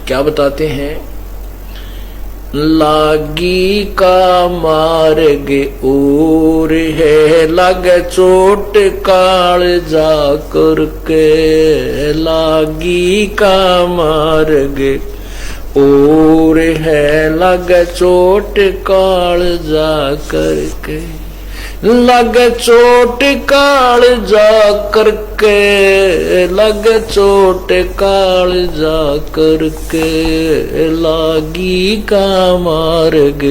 क्या बताते हैं? लागी का मार्ग और है, लगे चोट कालजा करके। लागी का मार्ग और है, लगे चोट कालजा करके। लगे चोट कालजा करके, लगे चोट कालजा करके। लागी का मार्ग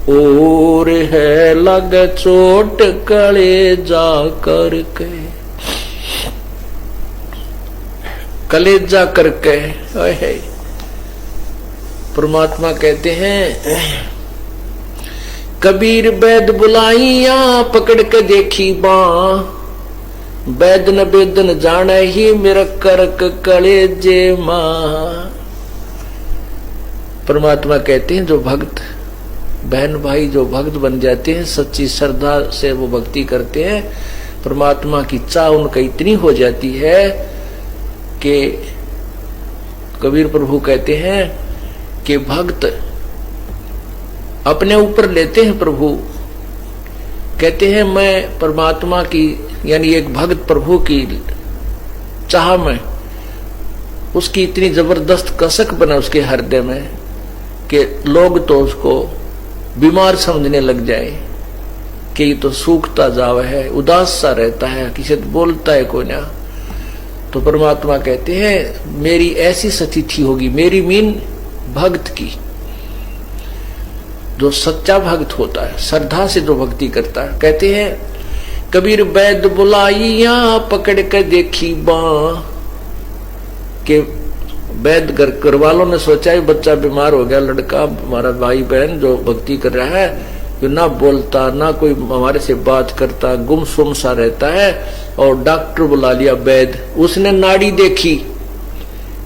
और है, लगे चोट कलेजा करके। कलेजा करके है। परमात्मा कहते हैं, कबीर बैद बुलाइया पकड़ के देखी बाँ। बैद न बेद न जाने ही मेरा करक कलेजे माँ। परमात्मा कहते हैं जो भक्त बहन भाई जो भक्त बन जाते हैं, सच्ची श्रद्धा से वो भक्ति करते हैं, परमात्मा की चाह उनका इतनी हो जाती है कि कबीर प्रभु कहते हैं कि भक्त अपने ऊपर लेते हैं। प्रभु कहते हैं मैं परमात्मा की यानी एक भक्त प्रभु की चाह में उसकी इतनी जबरदस्त कसक बना उसके हृदय में कि लोग तो उसको बीमार समझने लग जाए कि ये तो सूखता जावा है, उदास सा रहता है, किसी से बोलता है कोई ना। तो परमात्मा कहते हैं मेरी ऐसी स्थिति होगी, मेरी मीन भक्त की, जो सच्चा भक्त होता है, श्रद्धा से जो भक्ति करता है। कहते हैं कबीर बैद बुलाइया पकड़ के देखी बाँ। के वैद घर वालों ने सोचा है बच्चा बीमार हो गया, लड़का हमारा भाई बहन जो भक्ति कर रहा है, जो ना बोलता ना कोई हमारे से बात करता, गुमसुम सा रहता है, और डॉक्टर बुला लिया वैद। उसने नाड़ी देखी,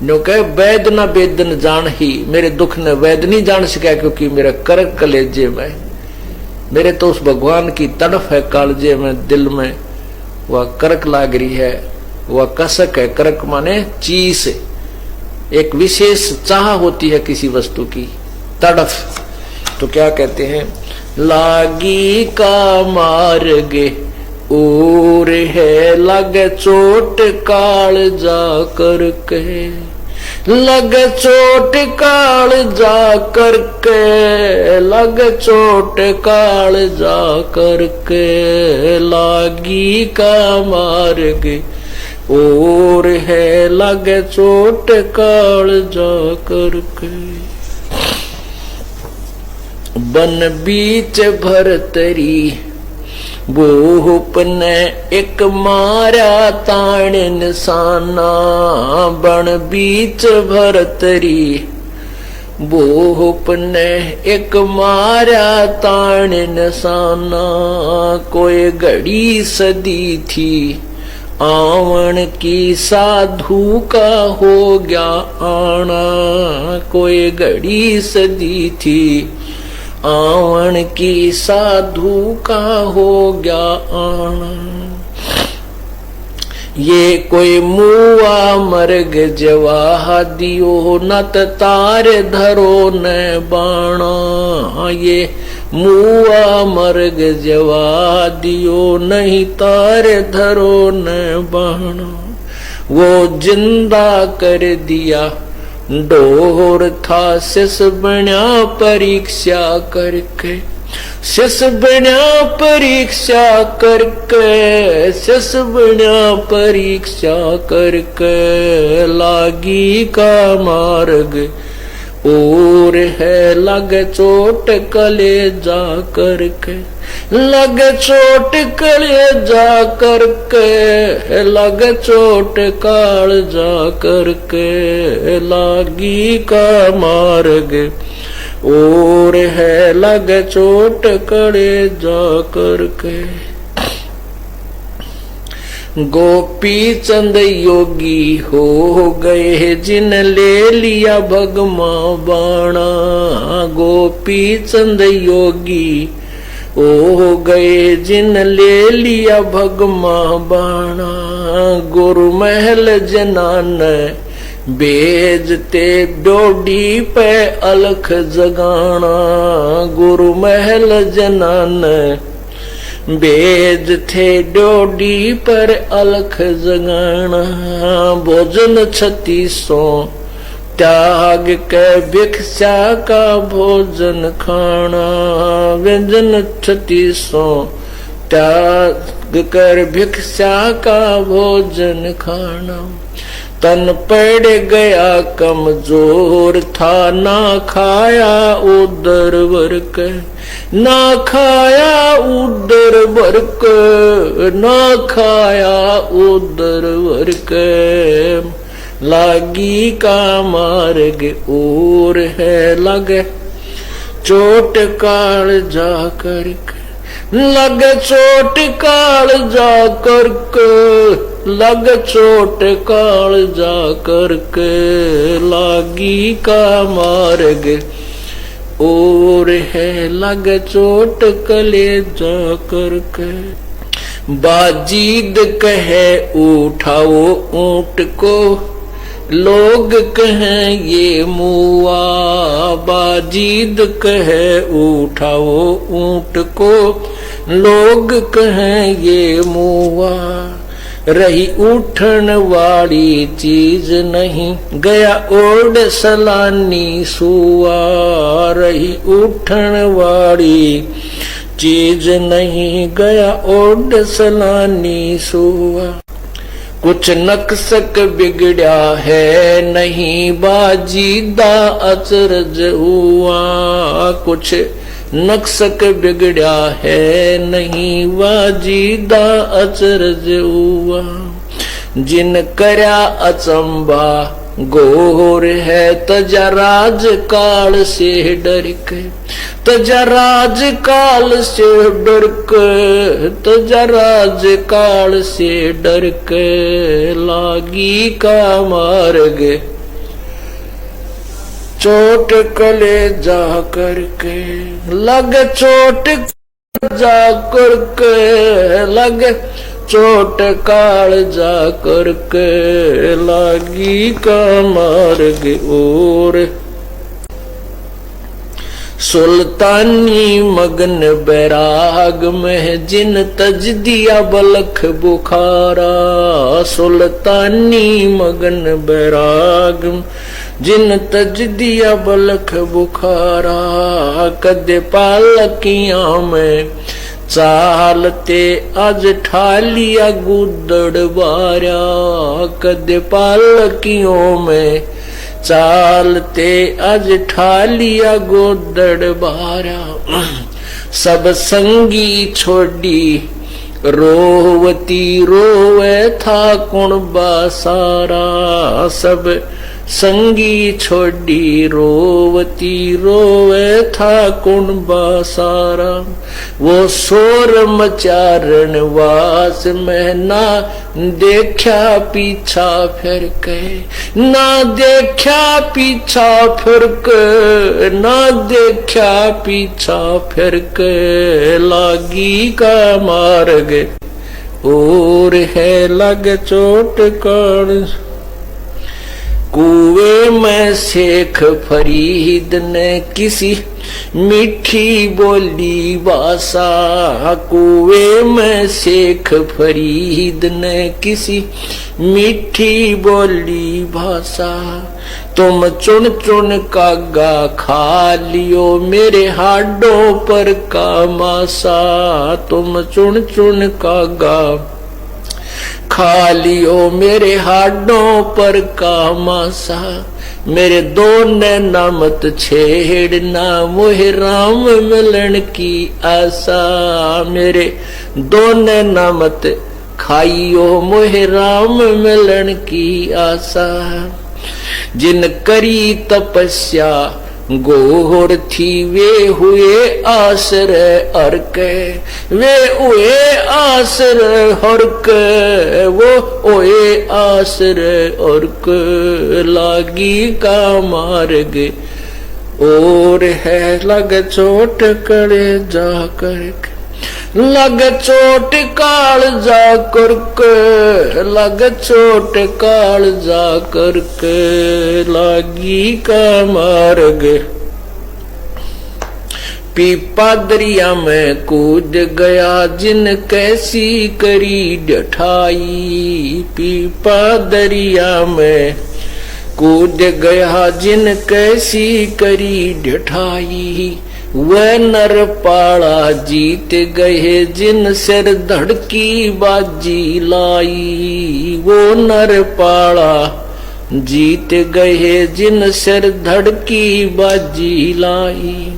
जो कहे वैद ना वेद न जान ही, मेरे दुख ने वैद नहीं जान सका क्योंकि मेरा करक कलेजे में, मेरे तो उस भगवान की तड़फ है कालजे में, दिल में वह करक लाग रही है, वह कसक है। करक माने चीज, एक विशेष चाह होती है किसी वस्तु की, तड़फ। तो क्या कहते हैं, लागी का मार्ग और है, लगे चोट काल जा करके। लगे चोट काल जा करके, लगे चोट काल जा करके। लागी का मार्ग और है, लगे चोट काल जा करके। बन बीच भरतरी भूप ने एक मारा ताण निशाना। बन बीच भरतरी भूप ने एक मारा ताण निशाना। कोई घड़ी सदी थी आवन की, साधु का हो गया आना। कोई घड़ी सदी थी आवन की, साधु का हो गया आना। ये कोई मुआ मर्ग जवाह दियो, नत तार धरो न बाणा। ये मुआ मर्ग जवा दियो, नहीं तार धरो न बाणा। वो जिंदा कर दिया डोर था, शिष बना परीक्षा करके। शिष बना परीक्षा करके, शिष बना परीक्षा करके। लागी का मार्ग और है, लगे चोट कलेजा करके। लगे चोट कलेजा करके, लगे चोट कालजा करके। लागी का मार्ग और है, लगे चोट कलेजा करके। गोपी चंद योगी हो गए, जिन ले लिया भगमा बाणा। गोपी चंद योगी हो गए, जिन ले लिया भगमा बाणा। गुरु महल जनान बेजते डोडी पे अलख जगाना, गुरु महल जनान बेज थे डोडी पर अलख जगाना। भोजन 3600 त्याग के भिक्षा का भोजन खाना, व्यंजन 3600 त्याग कर भिक्षा का भोजन खाना। तन पड़ गया कमजोर था, ना खाया उदर वर्क, ना खाया उदर वर्क, ना खाया उदर वर्क। लागी का मार्ग और है लगे चोट काल जा करके, लग चोट काल जा करके, लग चोट काल जा करके। लागी का मार्ग और है लग चोट कले जा करके। बाजीद कहे उठाओ ऊंट को, लोग कहें ये मुआ। बाजीद कहे उठाओ ऊंट को, लोग कहें ये मुआ। रही उठन वाली चीज नहीं, गया ओढ़ सलानी सुआ। रही उठन वाली चीज नहीं, गया ओढ़ सलानी सुआ। कुछ नक्सक बिगड़ा है नहीं, बाजीदा अचरज हुआ। कुछ नक्सक बिगड़ा है नहीं, बाजीदा अचरज हुआ। जिन करया अचंबा गोर है, तजा राज काल से डर के, तजा राज काल से डर के, तजा राज काल से डर के। लागी का मार्ग चोट कले जा करके, लग चोट जा करके, लग चोट काल जा करके। लागी का मार्ग और सुल्तानी मगन बैराग में, जिन तज दिया बलख बुखारा। सुल्तानी मगन बैराग जिन तज दिया बलख बुखारा। कदे पालकियां में चालते आज ठालिया गुदड़ बारा। कदे पालकियों में चालते आज ठालिया गुदड़ बारा। सब संगी छोड़ी रोवती रोवे था कुणबा सारा। सब संगी छोड़ी रोवती रोवे था कुणबा सारा। वो शोर मचारण वास में ना देखा पीछा फिर के, ना देखा पीछा फिर के, ना देखा पीछा फिर के। लागी का मार्ग और है लग चोट कान। कुएं में शेख फरीद ने किसी मीठी बोली भाषा। कुएं में शेख फरीद ने किसी मीठी बोली भाषा। तुम चुन चुन कागा खा लियो मेरे हाडों पर का मासा। तुम चुन चुन कागा खा लियो मेरे हाडों पर का मासा। मेरे दो नैना मत छेड़ना मोहे राम मिलन की आशा। मेरे दो नैना मत खाइयो मोहे राम मिलन की आशा। जिन करी तपस्या गोर थी वे हुए आश्रय अर्क। वे हुए आश्रय हर्क, वो हुए आश्रय अर्क। लागी का मार्ग और है लग चोट करे जा कर। लग चोट काल जा करके, लग चोट काल जा करके, लागी का मार्ग। पीपा दरिया में कूद गया जिन कैसी करी डठाई, पीपा दरिया में कूद गया जिन कैसी करी डठाई। वह नर पाड़ा जीत गए जिन सिर धड़की बाजी लाई, वो नर पाड़ा जीत गए जिन सिर धड़की बाजी लाई।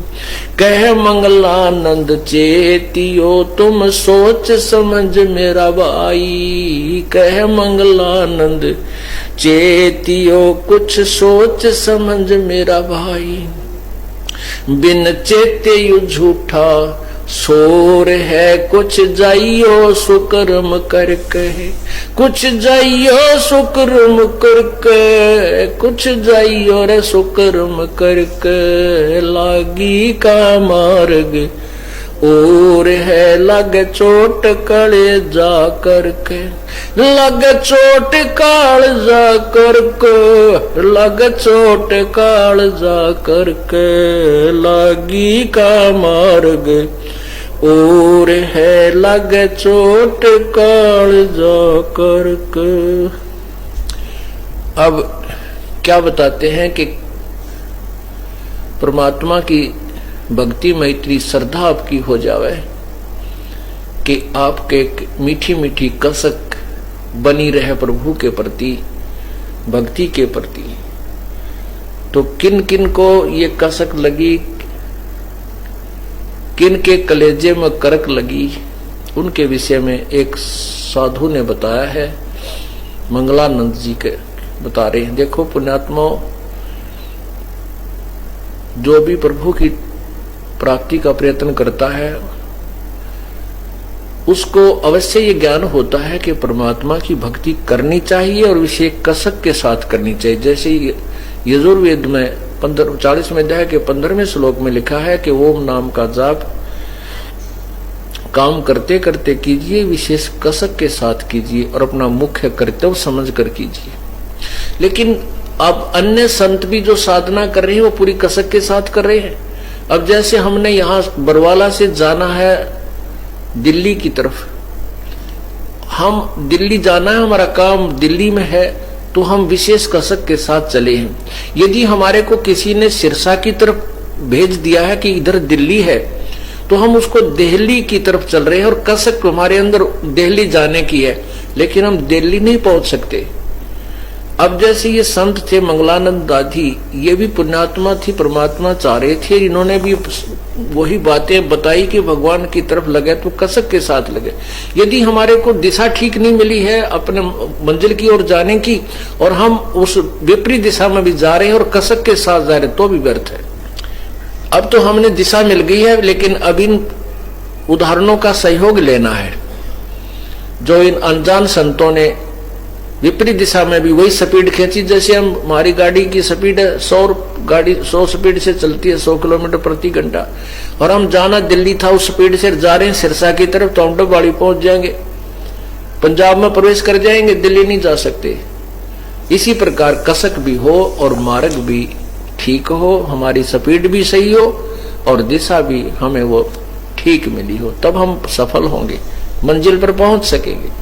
कह मंगलानंद चेतियो तुम सोच समझ मेरा भाई, कह मंगलानंद चेतियो कुछ सोच समझ मेरा भाई। बिन चेते यू झूठा शोर है, कुछ जाइयो सुकर्म करके, कुछ जाइयो सुकर्म करके, कुछ जाइयो रे सुकर्म करके, लागी का मार्ग और है लग चोट कले जा करके, लग चोट काल जा करके, लग चोट काल जा करके, लागी का मार्ग और है लग चोट काल जा करके। अब क्या बताते हैं कि परमात्मा की भक्ति में इतनी श्रद्धा आपकी हो जावे कि आपके मीठी मीठी कसक बनी रहे प्रभु के प्रति, भक्ति के प्रति। तो किन किन को ये कसक लगी, किन के कलेजे में करक लगी, उनके विषय में एक साधु ने बताया है। मंगलानंद जी के बता रहे हैं। देखो पुण्यात्मा, जो भी प्रभु की प्राप्ति का प्रयत्न करता है उसको अवश्य ये ज्ञान होता है कि परमात्मा की भक्ति करनी चाहिए और विशेष कसक के साथ करनी चाहिए। जैसे यजुर्वेद में 40वें अध्याय के 15वें श्लोक में लिखा है कि ओम नाम का जाप काम करते करते कीजिए, विशेष कसक के साथ कीजिए और अपना मुख्य कर्तव्य समझ कर कीजिए। लेकिन अब अन्य संत भी जो साधना कर रहे हैं वो पूरी कसक के साथ कर रहे हैं। अब जैसे हमने यहाँ बरवाला से जाना है दिल्ली की तरफ, हम दिल्ली जाना है, हमारा काम दिल्ली में है, तो हम विशेष कसक के साथ चले हैं। यदि हमारे को किसी ने सिरसा की तरफ भेज दिया है कि इधर दिल्ली है, तो हम उसको दिल्ली की तरफ चल रहे हैं और कसक हमारे अंदर दिल्ली जाने की है, लेकिन हम दिल्ली नहीं पहुंच सकते। अब जैसे ये संत थे मंगलानंद दादी, ये भी पुण्यात्मा थी, परमात्मा चाह रहे थे, इन्होंने भी वही बातें बताई कि भगवान की तरफ लगे तो कसक के साथ लगे। यदि हमारे को दिशा ठीक नहीं मिली है अपने मंजिल की ओर जाने की और हम उस विपरीत दिशा में भी जा रहे हैं और कसक के साथ जा रहे हैं, तो भी व्यर्थ है। अब तो हमने दिशा मिल गई है, लेकिन अब इन उदाहरणों का सहयोग लेना है। जो इन अनजान संतों ने विपरीत दिशा में भी वही स्पीड खींची, जैसे हमारी गाड़ी की स्पीड है 100 स्पीड से चलती है 100 किलोमीटर प्रति घंटा, और हम जाना दिल्ली था उस स्पीड से जा रहे हैं सिरसा की तरफ, तो हम डबवाड़ी पहुंच जाएंगे, पंजाब में प्रवेश कर जाएंगे, दिल्ली नहीं जा सकते। इसी प्रकार कसक भी हो और मार्ग भी ठीक हो, हमारी स्पीड भी सही हो और दिशा भी हमें वो ठीक मिली हो, तब हम सफल होंगे, मंजिल पर पहुंच सकेंगे।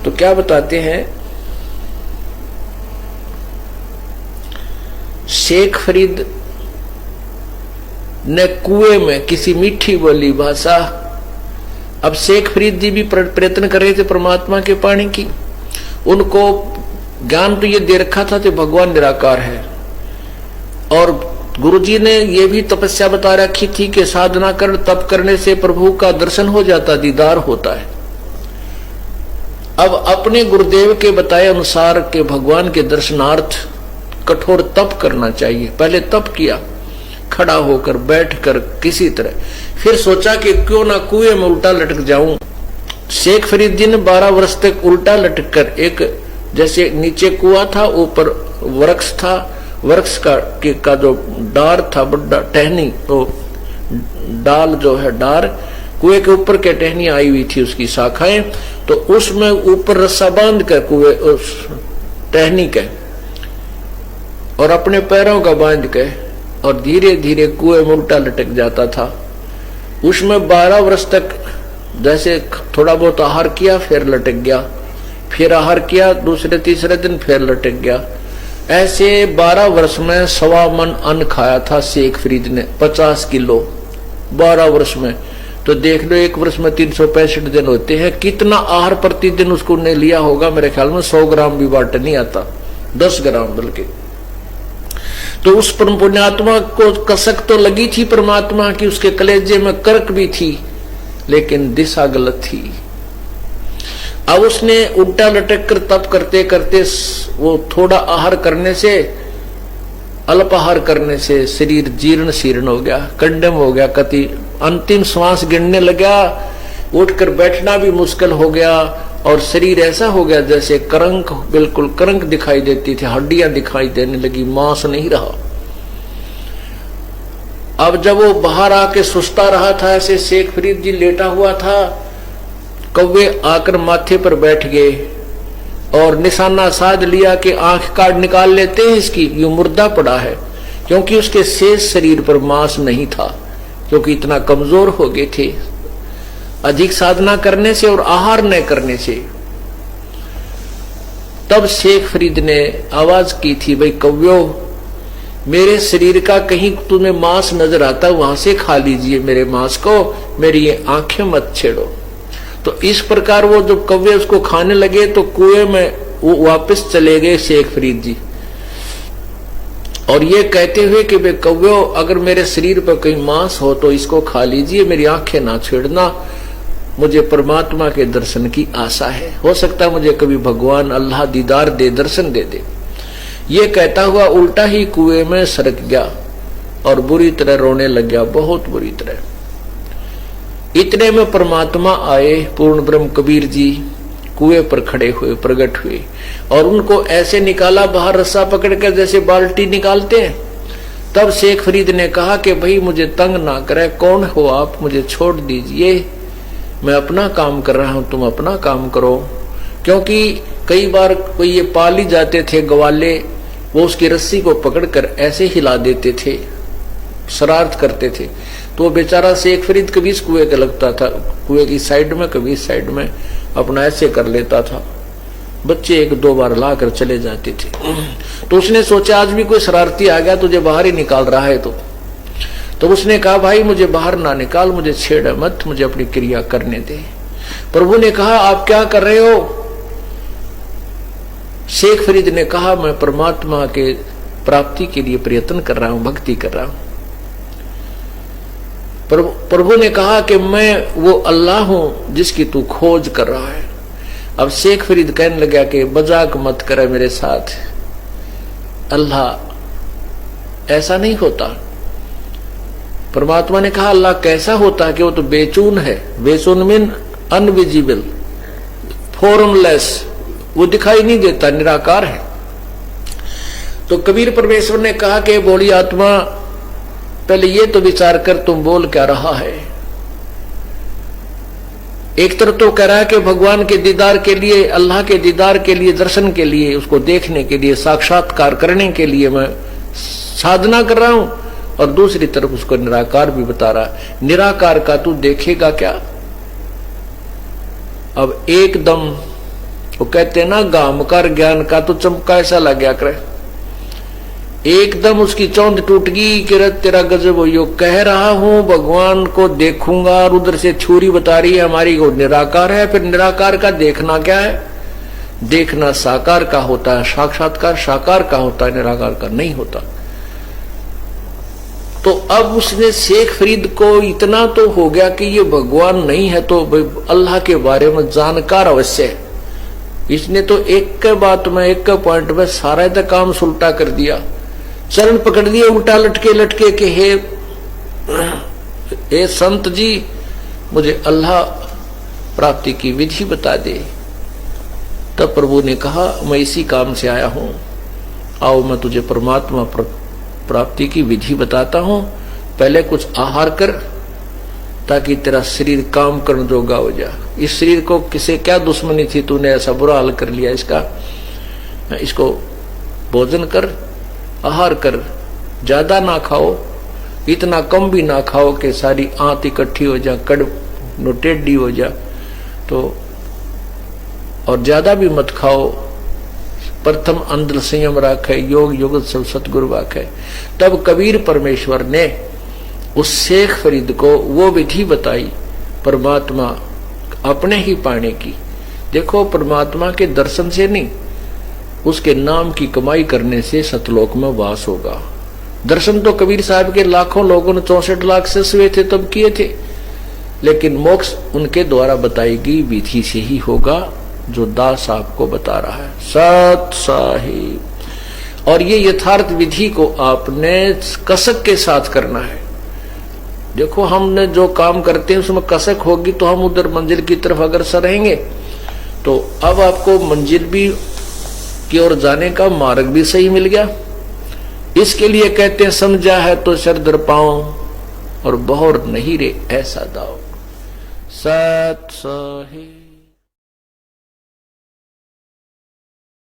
तो क्या बताते हैं, शेख फरीद ने कुएं में किसी मीठी बोली भाषा, अब शेख फरीद जी भी प्रयत्न कर रहे थे परमात्मा के पाने की, उनको ज्ञान तो ये दे रखा था कि भगवान निराकार है, और गुरुजी ने ये भी तपस्या बता रखी थी कि साधना कर, तप करने से प्रभु का दर्शन हो जाता, दीदार होता है। अब अपने गुरुदेव के बताए अनुसार के भगवान के दर्शनार्थ कठोर तप करना चाहिए। पहले तप किया खड़ा होकर, बैठकर, किसी तरह, फिर सोचा कि क्यों ना कुएं में उल्टा लटक जाऊं। शेख फरीद जी ने 12 वर्ष तक उल्टा लटक कर, एक जैसे नीचे कुआं था, ऊपर वृक्ष था, वृक्ष का जो डार था बड़ा टहनी, तो डाल जो है डार, कुएं के ऊपर के टहनी आई हुई थी उसकी शाखाएं, तो उसमें ऊपर रस्सा बांध कर कुएं उस टहनी के और अपने पैरों का बांध के और धीरे धीरे कुएं में उल्टा लटक जाता था। उसमें 12 वर्ष तक जैसे थोड़ा बहुत आहार किया फिर लटक गया, फिर आहार किया, दूसरे तीसरे दिन फिर लटक गया। ऐसे 12 वर्ष में 1.25 मन अन्न खाया था शेख फरीद ने, 50 किलो 12 वर्ष में। तो देख लो, एक वर्ष में 365 दिन होते हैं, कितना आहार प्रतिदिन उसको ने लिया होगा। मेरे ख्याल में 100 ग्राम भी बाट नहीं आता, 10 ग्राम बल्कि। तो उस पुण्यात्मा को कसक तो लगी थी परमात्मा की, उसके कलेजे में कर्क भी थी, लेकिन दिशा गलत थी। अब उसने उल्टा लटक कर तप करते करते वो थोड़ा आहार करने से, अल्प आहार करने से शरीर जीर्ण शीर्ण हो गया, कंडम हो गया, कति अंतिम श्वास गिनने लगा, उठकर बैठना भी मुश्किल हो गया और शरीर ऐसा हो गया जैसे करंक, बिल्कुल करंक दिखाई देती थी, हड्डियां दिखाई देने लगी, मांस नहीं रहा। अब जब वो बाहर आके सुस्ता रहा था, ऐसे शेख फरीद जी लेटा हुआ था, कौवे आकर माथे पर बैठ गए और निशाना साध लिया कि आंख काट निकाल लेते हैं इसकी, ये मुर्दा पड़ा है। क्योंकि उसके शेष शरीर पर मांस नहीं था, क्योंकि इतना कमजोर हो गए थे अधिक साधना करने से और आहार न करने से। तब शेख फरीद ने आवाज की थी, भाई कौव्यो, मेरे शरीर का कहीं तुम्हें मांस नजर आता, वहां से खा लीजिए मेरे मांस को, मेरी ये आंखें मत छेड़ो। तो इस प्रकार वो जब कौवे उसको खाने लगे तो कुएं में वो वापस चले गए शेख फरीद जी, और ये कहते हुए कि वे कौवे, अगर मेरे शरीर पर कहीं मांस हो तो इसको खा लीजिए, मेरी आंखें ना छेड़ना, मुझे परमात्मा के दर्शन की आशा है, हो सकता है मुझे कभी भगवान अल्लाह दीदार दे, दर्शन दे दे। ये कहता हुआ उल्टा ही कुएं में सरक गया और बुरी तरह रोने लग गया, बहुत बुरी तरह। इतने में परमात्मा आए, पूर्ण ब्रह्म कबीर जी कुएं पर खड़े हुए, प्रकट हुए और उनको ऐसे निकाला बाहर, रस्सा पकड़कर जैसे बाल्टी निकालते हैं। तब शेख फरीद ने कहा कि भाई मुझे तंग ना करे, कौन हो आप, मुझे छोड़ दीजिए, मैं अपना काम कर रहा हूं, तुम अपना काम करो। क्योंकि कई बार कोई ये पाल ही जाते थे ग्वाले, वो उसकी रस्सी को पकड़कर ऐसे हिला देते थे, शरारत करते थे, तो वो बेचारा शेख फरीद कभी इस कुएं का लगता था, कुएं की साइड में कभी इस साइड में, अपना ऐसे कर लेता था। बच्चे 1-2 बार लाकर चले जाते थे। तो उसने सोचा आज भी कोई शरारती आ गया, तुझे बाहर ही निकाल रहा है। तो उसने कहा भाई मुझे बाहर ना निकाल, मुझे छेड़ मत, मुझे अपनी क्रिया करने दे। प्रभु ने कहा आप क्या कर रहे हो? शेख फरीद ने कहा मैं परमात्मा के प्राप्ति के लिए प्रयत्न कर रहा हूं, भक्ति कर रहा हूं। प्रभु ने कहा कि मैं वो अल्लाह हूं जिसकी तू खोज कर रहा है। अब शेख फरीद कहने लगा कि मजाक मत करे मेरे साथ, अल्लाह ऐसा नहीं होता। परमात्मा ने कहा अल्लाह कैसा होता है कि वो तो बेचून है, बेचून मीन अनविजिबल, फॉर्मलेस, वो दिखाई नहीं देता, निराकार है। तो कबीर परमेश्वर ने कहा कि बोली आत्मा पहले ये तो विचार कर तुम बोल क्या रहा है। एक तरफ तो कह रहा है कि भगवान के दीदार के लिए, अल्लाह के दीदार के लिए, दर्शन के लिए, उसको देखने के लिए, साक्षात्कार करने के लिए मैं साधना कर रहा हूं, और दूसरी तरफ उसको निराकार भी बता रहा है। निराकार का तू देखेगा क्या? अब एकदम वो कहते ना गामकार ज्ञान का तो चमका ऐसा लग गया करे, एकदम उसकी चौंध टूट गई कि तेरा गजब हो। यो कह रहा हूं भगवान को देखूंगा, और उधर से छुरी बता रही है हमारी वो निराकार है। फिर निराकार का देखना क्या है? देखना साकार का होता है, साक्षात्कार साकार का होता है, निराकार का नहीं होता। तो अब उसने शेख फरीद को इतना तो हो गया कि ये भगवान नहीं है तो अल्लाह के बारे में जानकार अवश्य है। इसने तो एक के बात में, एक के पॉइंट में सारा तक काम सुलटा कर दिया, चरण पकड़ दिए उल्टा लटके लटके के हे संत जी मुझे अल्लाह प्राप्ति की विधि बता दे। तब प्रभु ने कहा मैं इसी काम से आया हूं, आओ मैं तुझे परमात्मा प्राप्ति की विधि बताता हूं। पहले कुछ आहार कर, ताकि तेरा शरीर काम करने जोगा हो जा। इस शरीर को किसे क्या दुश्मनी थी, तूने ऐसा बुरा हाल कर लिया इसका। इसको भोजन कर, आहार कर, ज्यादा ना खाओ, इतना कम भी ना खाओ कि सारी आंत इकट्ठी हो जा, कड़ टेढ़ी हो जा। तो और ज्यादा भी मत खाओ। प्रथम अंदर संयम राखे, योग युगत सब सतगुरु वाखे। तब कबीर परमेश्वर ने उस शेख फरीद को वो विधि बताई परमात्मा अपने ही पाने की। देखो, परमात्मा के दर्शन से नहीं, उसके नाम की कमाई करने से सतलोक में वास होगा। दर्शन तो कबीर साहब के लाखों लोगों ने 64 लाख से हुए थे तब किए थे, लेकिन मोक्ष उनके द्वारा बताई गई विधि से ही होगा जो दास आपको बता रहा है, सत साहिब। और ये यथार्थ विधि को आपने कसक के साथ करना है। देखो, हमने जो काम करते हैं उसमें कसक होगी तो हम उधर मंजिल की तरफ अग्रसर रहेंगे। तो अब आपको मंजिल भी की ओर जाने का मार्ग भी सही मिल गया। इसके लिए कहते हैं, समझा है तो सर दर पाओ और बहुर नहीं रे ऐसा दाओ। सत साहिब।